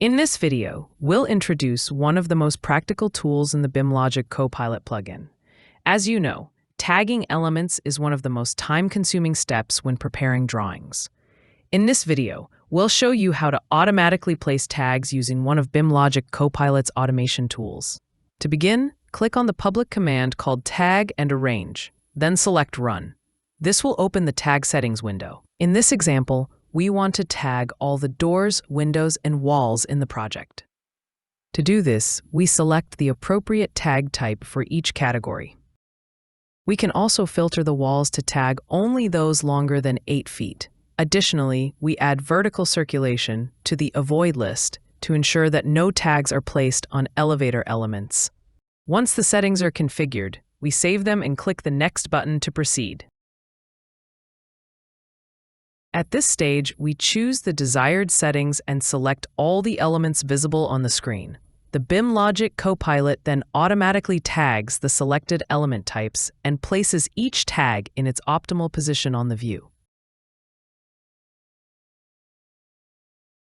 In this video, we'll introduce one of the most practical tools in the BIMLOGIQ Copilot plugin. As you know, tagging elements is one of the most time-consuming steps when preparing drawings. In this video, we'll show you how to automatically place tags using one of BIMLOGIQ Copilot's automation tools. To begin, click on the public command called Tag and Arrange, then select Run. This will open the Tag Settings window. In this example, we want to tag all the doors, windows, and walls in the project. To do this, we select the appropriate tag type for each category. We can also filter the walls to tag only those longer than 8 feet. Additionally, we add vertical circulation to the Avoid list to ensure that no tags are placed on elevator elements. Once the settings are configured, we save them and click the Next button to proceed. At this stage, we choose the desired settings and select all the elements visible on the screen. The BIMLOGIQ Copilot then automatically tags the selected element types and places each tag in its optimal position on the view.